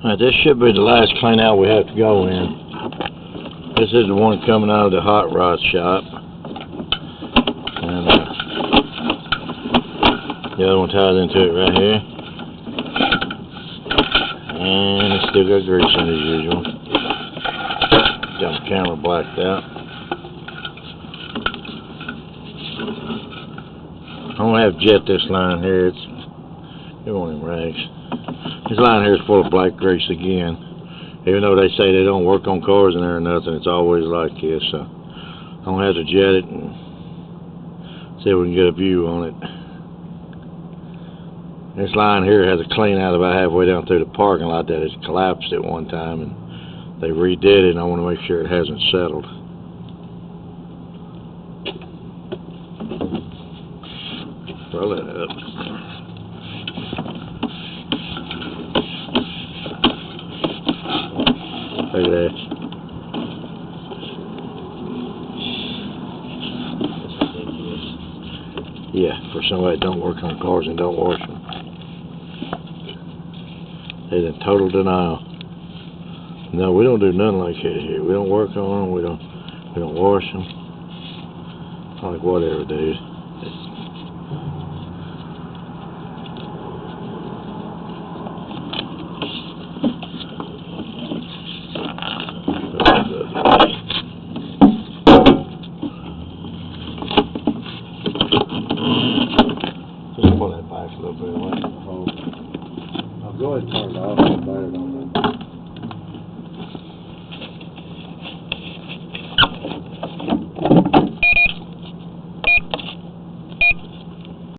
Alright, this should be the last clean out we have to go in. This is the one coming out of the hot rod shop. And the other one ties into it right here. And it's still got grease in it as usual. Got the camera blacked out. I'm gonna have to jet this line here. It's one of them rags. This line here is full of black grease again. Even though they say they don't work on cars in there or nothing, it's always like this. So I'm gonna have to jet it and see if we can get a view on it. This line here has a clean out about halfway down through the parking lot that has collapsed at one time, and they redid it, and I want to make sure it hasn't settled. Roll it up. Look at that. Yeah, for somebody that don't work on cars and don't wash them. They're in total denial. No, we don't do nothing like that here. We don't work on them. We don't wash them. Like whatever, dude. Just pull that back a little bit away from the hole. I'll go ahead and